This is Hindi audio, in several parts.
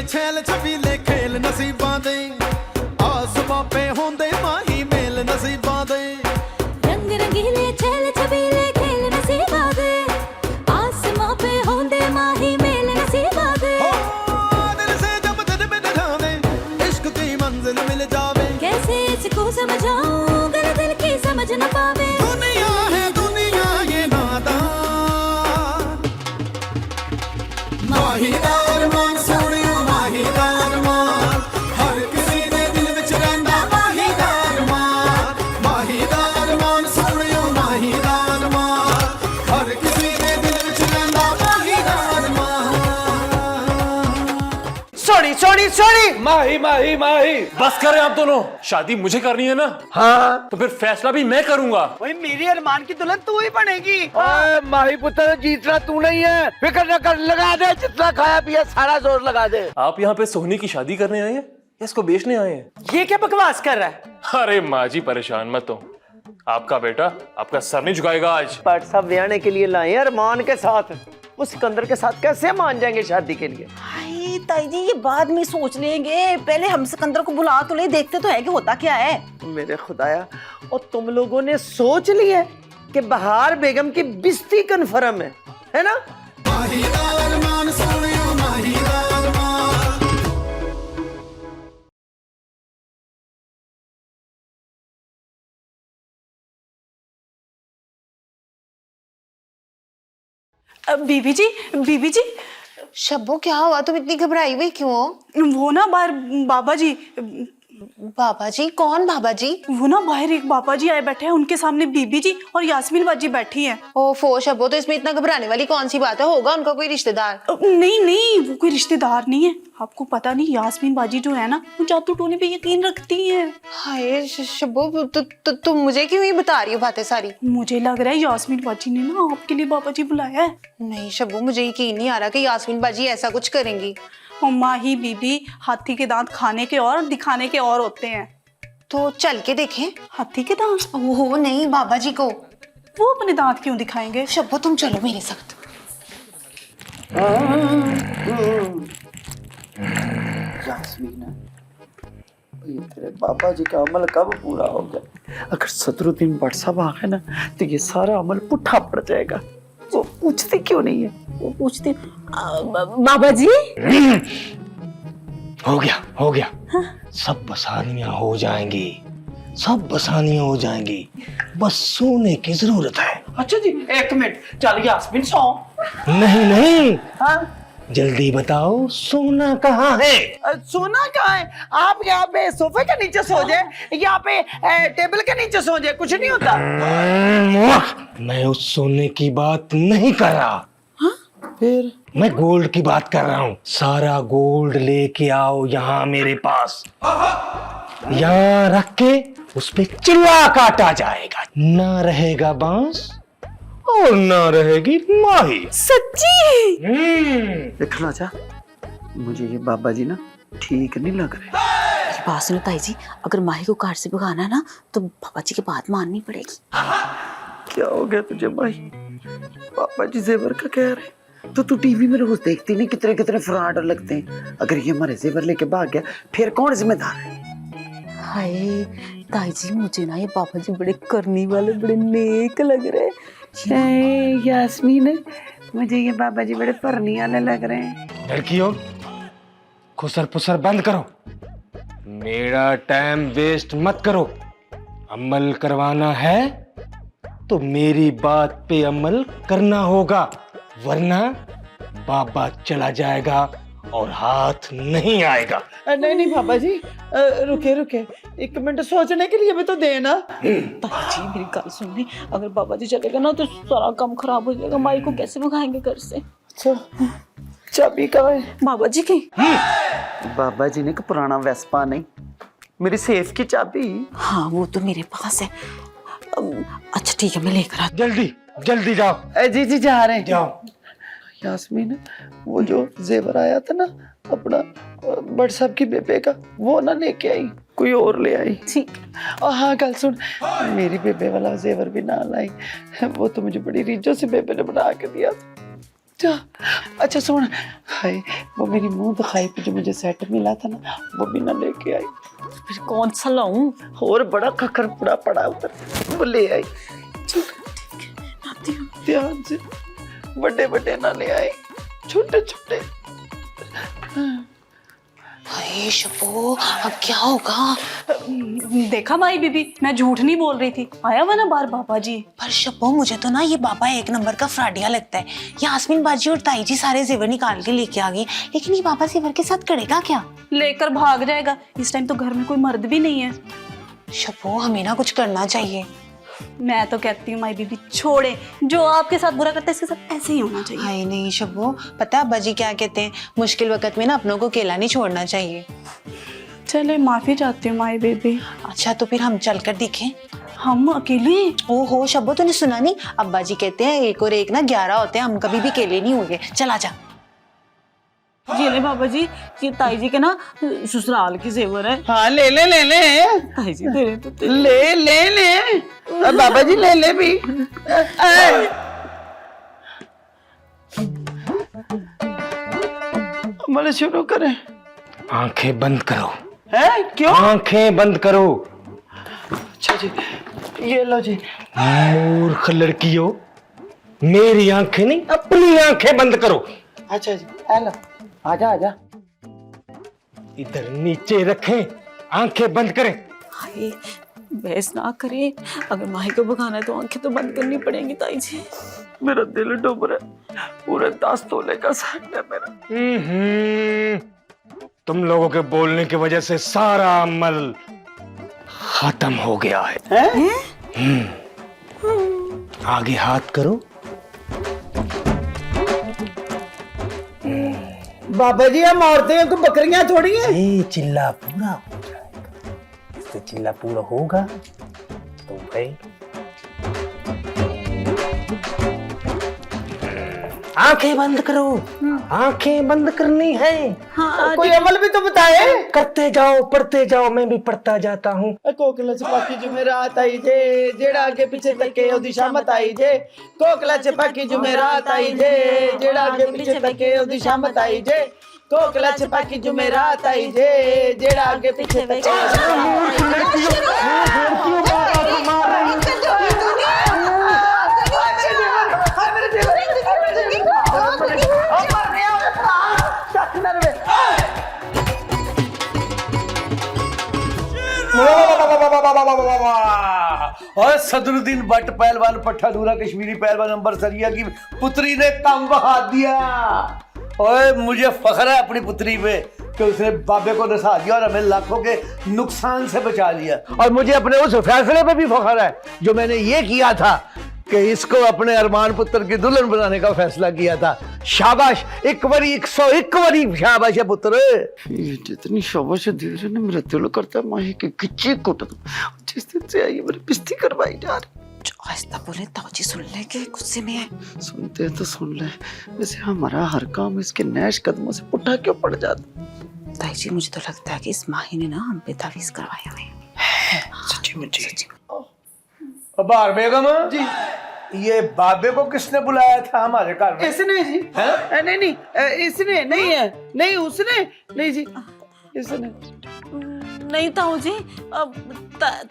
छैल छबीले खेल नसीबां दे आसमां पे होंदे माही मेल नसीबां दे रंग रंगीले छैल छबीले खेल नसीबां दे आसमां पे होंदे माही मेल नसीबां दे दिल से जब दिल में जावे इश्क की मंजिल मिल जावे कैसे इसको समझाऊं अगर दिल की समझ न पावे दुनिया है दुनिया ये नादान माहीदार मान सोनियो माहीदार मान हर किसी दे दिल विच रहिंदा माहीदार मान सोनियो माहीदार मान हर किसी दे दिल विच रहिंदा माहीदार मान सोनी सोनी सोनी माही माही माही बस करें आप दोनों। शादी मुझे करनी है ना? हाँ तो फिर फैसला भी मैं करूंगा। वही मेरी अरमान की दुल्हन तू ही बनेगी। माही पुत्र जीतना तू नहीं है, फिक्र न कर, लगा दे जितना खाया पिया सारा जोर लगा दे। आप यहाँ पे सोनी की शादी करने आए हैं या इसको बेचने आए हैं? ये क्या बकवास कर रहा है? अरे माँ जी परेशान मत हो, आपका बेटा आपका सर नहीं झुकाएगा आज। पाट साहब ब्याहने के लिए लाए हैं अरमान के साथ, वो सिकंदर के साथ कैसे मान जाएंगे शादी के लिए? हाय ताई जी ये बाद में सोच लेंगे, पहले हम सिकंदर को बुला तो ले, देखते तो है कि होता क्या है। मेरे खुदाया, और तुम लोगों ने सोच लिया कि बहार बेगम की बिस्ती कन्फर्म है ना? माहीदार मान सोनियो माहीदार मान बीबी जी शब्बो क्या हुआ, तुम इतनी घबराई हुई क्यों हो? वो ना बाहर बाबा जी। बाबा जी? कौन बाबा जी? वो ना बाहर एक बाबा जी आए बैठे हैं, उनके सामने बीबी जी और यास्मीन बाजी बैठी हैं। ओफो शब्बो, तो इसमें इतना घबराने वाली कौन सी बात है? होगा उनका कोई रिश्तेदार। नहीं वो कोई रिश्तेदार नहीं है। आपको पता नहीं यास्मीन बाजी जो है ना वो जादू टोने पे यकीन रखती है। हाय शब्बो, तुम मुझे क्यों ही बता रही हो बातें सारी? मुझे लग रहा है यास्मीन बाजी ने ना आपके लिए बाबा जी बुलाया है। नहीं शब्बो, मुझे यकीन नहीं आ रहा कि यास्मीन बाजी ऐसा कुछ करेंगी। माही बीबी, हाथी के दांत खाने के और दिखाने के और होते हैं। तो चल के देखें। हाथी के दांत? ओहो नहीं, बाबा जी को। वो अपने दांत क्यों दिखाएंगे? शब्बो तुम चलो मेरे साथ। यास्मीन, ये तेरे बाबा जी का अमल कब पूरा हो गया? अगर सदरुद्दीन भट्ट साहब आ गए ना तो ये सारा अमल पुट्ठा पड़ जाएगा। वो पूछते क्यों नहीं है? वो पूछते बाबा जी। हो गया हाँ? सब बसानियां हो जाएंगी, सब बसानियां हो जाएंगी, बस सोने की जरूरत है। अच्छा जी, एक मिनट, चल यास्मीन सो। नहीं हाँ? जल्दी बताओ सोना कहाँ है? सोना कहाँ है? आप यहाँ पे सोफे के नीचे सो जाए, यहाँ पे टेबल के नीचे सो जाए, कुछ नहीं होता। मैं उस सोने की बात नहीं कर रहा। हाँ? फिर मैं गोल्ड की बात कर रहा हूँ। सारा गोल्ड लेके आओ यहाँ मेरे पास, यहाँ रख के उस पे चिल्ला काटा जाएगा, ना रहेगा बांस और ना रहेगी माही। सच्ची? देखना जा, मुझे ये बाबा जी ना ठीक नहीं लग रहे। ये बात सुनो ताई जी, अगर माही को कार से भगाना ना तो बाबा जी की बात माननी पड़ेगी। क्या हो गया तुझे भाई? पापा जी जेवर का कह रहे तो तू टीवी में रोज देखती नहीं कितने कितने फ्रॉड लगते हैं। अगर ये हमारे जेवर लेके भाग गया फिर कौन जिम्मेदार है? हाय ताई जी, मुझे ना ये पापा जी बड़े करने वाले, बड़े नेक लग रहे हैं। यास्मीन, मुझे ये बाबा जी बड़े परनी वाले लग रहे हैं। लड़कियों, खुसर पुसर बंद करो, मेरा टाइम वेस्ट मत करो। अमल करवाना है तो मेरी बात पे अमल करना होगा, वरना बाबा चला जाएगा और हाथ नहीं आएगा। नहीं बाबा जी, रुके एक मिनट सोचने के लिए भी तो देना। ताई जी मेरी गल सुननी, अगर बाबा जी चलेगा ना तो सारा काम खराब हो जाएगा। माई को कैसे भगाएंगे घर से? अच्छा, चाबी कहाँ है? बाबा जी की। बाबा जी ने पुराना वेस्पा नहीं, मेरी सेफ की चाबी। हाँ वो तो मेरे पास है। अच्छा ठीक है, मैं लेकर आती। जल्दी जाओ। जी जा रहे हैं। जाओ। यास्मीन, वो जो जेवर आया था ना अपना भट्ट साहब की बेबे का, वो ना लेके आई, कोई और ले आई। ठीक। और हाँ गल सुन, मेरी बेबे वाला जेवर भी ना लाई, वो तो मुझे बड़ी रीझों से बेबे ने बना के दिया था। अच्छा सुन, हाय वो मेरी मुंह दिखाई पे जो मुझे सेट मिला था ना, वो भी ना लेके आई। फिर कौन सा लाऊं? और बड़ा खखर पड़ा पड़ा उधर, वो ले आई। ध्यान से, बड़े बड़े ना ले आई, छोटे छोटे। हाय शब्बो, अब क्या होगा? देखा माई बीबी, मैं झूठ नहीं बोल रही थी। आया हुआ ना बाहर बाबा जी। पर शब्बो मुझे तो ना ये बाबा एक नंबर का फ्रॉडिया लगता है। यास्मीन बाजी और ताई जी सारे जेवर निकाल के लेके आ गई, लेकिन ये बाबा जेवर के साथ करेगा क्या? लेकर भाग जाएगा। इस टाइम तो घर में कोई मर्द भी नहीं है। शब्बो हमें ना कुछ करना चाहिए। मैं तो कहती हूँ माई बीबी छोड़े, जो आपके साथ बुरा करता है इसके साथ ऐसे ही होना चाहिए। हाय नहीं शब्बो, पता है अब्बा जी क्या कहते हैं, मुश्किल वक्त में ना अपनों को अकेला नहीं छोड़ना चाहिए। चले माफी चाहती हूँ माई बेबी। अच्छा तो फिर हम चलकर दिखें? हम अकेले? ओहो शब्बो, तूने सुना नहीं, अब्बा जी कहते हैं 1 और 1 ना 11 होते हैं, हम कभी भी अकेले नहीं होंगे। चल आजा। ये ले बाबा जी, ये ताई जी के ना ससुराल की जेवर है। हाँ ले ले ले ले, ताई जी दे रहे तो ले ले ले, बाबा जी ले ले भी। अमल शुरू करें। आंखें बंद करो। है क्यों? आंखें बंद करो। अच्छा जी, ये लो जी। मूर्ख लड़कियों, मेरी आंखें नहीं, अपनी आंखें बंद करो। अच्छा जी, हेलो, आजा आजा। इधर नीचे रखें, आंखें बंद करें। हाय बहस ना करे, अगर माही को भगाना है तो आंखें तो बंद करनी पड़ेंगी ताई जी। मेरा दिल डूब रहा है, पूरे 10 तोले का सेट है मेरा। तुम लोगों के बोलने की वजह से सारा अमल खत्म हो गया है। आगे हाथ करो। बाबा जी हम औरतें को बकरियां थोड़ी हैं। ये चिल्ला पूरा हो जाएगा। इससे चिल्ला पूरा होगा तो भाई आंखें बंद करो। आंखें बंद करनी है। हाँ कोई अमल भी तो बताए। करते जाओ, पढ़ते जाओ, मैं भी पढ़ता जाता हूँ। कोकला चपाकी जुमेरात आई जे, जेड़ा आगे पीछे तके ओदी शामत आई जे। कोकला चपाकी जुमेरात आई जे, जेड़ा आगे पीछे तके ओदी शामत आई जे। कोकला चपाकी जुमेरात आई जे, जेड़ा आगे पीछे तके। और सदरुद्दीन भट्ट पहलवान, पट्टा दूरा कश्मीरी पहलवान अंबर सरिया की पुत्री ने कम बहा दिया। और मुझे फख्र है अपनी पुत्री पे कि उसने बाबे को नसा दिया और हमें लाखों के नुकसान से बचा लिया। और मुझे अपने उस फैसले पे भी फख्र है जो मैंने ये किया था कि इसको अपने अरमान पुत्र की दुल्हन बनाने का फैसला किया था। शाबाश, 1 बारी 101 बारी शाबाश है पुत्र। ये जितनी शाबाश दे रहे ना, मेरा दिल करता है माही की गिच्ची कुट दूं। जिस दिन से आई मेरी बिस्ती करवाई जा रही। जो आहिस्ता बोले ताऊजी सुन ले के गुस्से में है। सुनते हैं तो सुन ले, वैसे हमारा हर काम इसके नैश कदमों से पुट्ठा क्यों पड़ जाता? ताई जी मुझे तो लगता है कि इस माही ने ना हम पे तावीज करवाया है। सच्ची मुझे। बार बेगम जी, ये बाबे को किसने बुलाया था हमारे घर में? इसने जी। नहीं नहीं, इसने नहीं है, नहीं उसने नहीं जी, इसने नहीं ताऊ जी,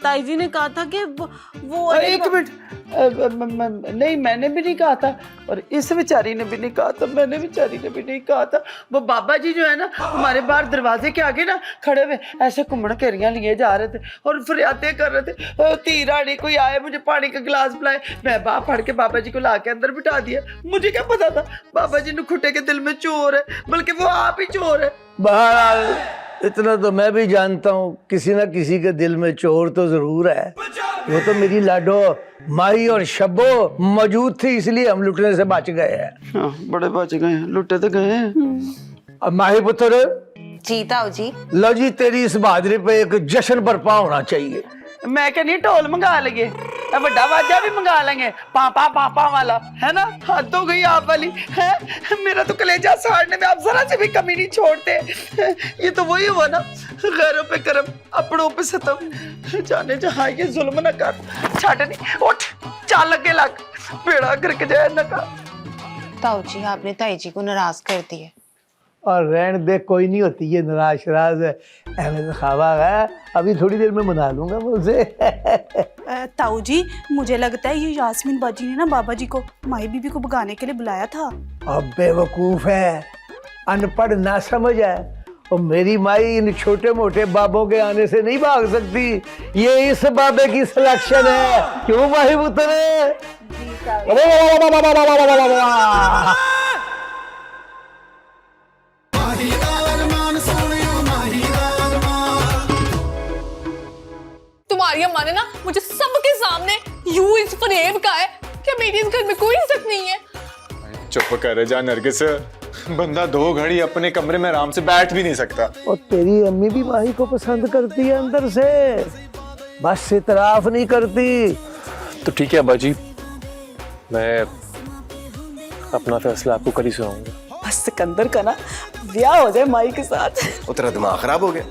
ताई जी ने कहा था कि वो एक मिनट, नहीं मैंने भी नहीं कहा था और इस बेचारी ने भी नहीं कहा था, मैंने बेचारी ने भी नहीं कहा था। वो बाबा जी जो है ना हमारे बाहर दरवाजे के आगे ना खड़े हुए ऐसे घुमड़ केरियां लिए जा रहे थे और फरियादें कर रहे थे। धी रानी कोई आए, मुझे पानी का गिलास पिलाए, मैं बाप फड़ के बाबा जी को ला के अंदर बिठा दिया। मुझे क्या पता था बाबा जी नुखुटे के दिल में चोर है, बल्कि वो आप ही चोर है। बहरहाल इतना तो मैं भी जानता हूँ, किसी ना किसी के दिल में चोर तो जरूर है। वो तो मेरी लाडो माही और शब्बो मौजूद थी, इसलिए हम लुटने से बच गए हैं। हाँ, बड़े बच गए हैं, लुटे तो गए हैं। अब माही पुत्र जी ताऊ जी। लो जी, तेरी इस बहादुरी पे एक जश्न बर्पा होना चाहिए। मैं कहनी ढोल मंगा लेंगे, बड़ा बाजा भी मंगा लेंगे, पापा पापा वाला है ना। हद हो गई आप वाली है, मेरा तो कलेजा साड़ने में आप जरा से भी कमी नहीं छोड़ते। ये तो वही हुआ ना, गैरों पे करम अपनों पे सतम, जाने जहाँ ये जुल्म न कर। छाट नहीं, उठ चाल लगे लग, बेड़ा करके जाए न का। ताऊ जी आपने ताई जी को नाराज कर दिया। और रहन दे, कोई नहीं होती ये नाराज शराज है, अहमद खावा है, अभी थोड़ी देर में मना लूंगा मैं उसे। ताऊ जी मुझे लगता है ये यास्मीन बाजी ने ना बाबा जी को माही बीबी को भगाने के लिए बुलाया था। अब बेवकूफ है, अनपढ़ ना समझ है, और मेरी माई इन छोटे मोटे बाबों के आने से नहीं भाग सकती। ये इस बाबे की सिलेक्शन है, क्यों माही पुत्र? माही दा अरमान सोनियो माही दा अरमान। तुम्हारी अम्मा ने ना मुझे सबके सामने यूं इस फरेब का है कि मेरी इस घर में कोई इज्जत नहीं है। चुप कर जा नरगिस, बंदा 2 घड़ी अपने कमरे में आराम से बैठ भी नहीं सकता। और तेरी अम्मी भी माही को पसंद करती है अंदर से, बस इतराफ नहीं करती। तो ठीक है अब्बा जी, मैं अपना फैसला आपको कल ही सुनाऊंगा। बस सिकंदर का ना ब्याह हो जाए माही के साथ। वो तेरा दिमाग खराब हो गया।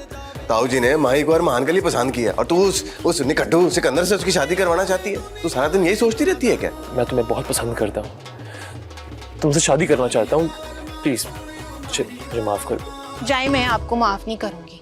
ताऊ जी ने माही को अरमान के लिए पसंद किया और तू उस निकट्टू सिकंदर से उसकी शादी करवाना चाहती है। तू सारा दिन यही सोचती रहती है क्या? मैं तुम्हें बहुत पसंद करता हूँ, तुमसे शादी करना चाहता हूँ, प्लीज मुझे माफ कर दो। जाए, मैं आपको माफ नहीं करूंगी।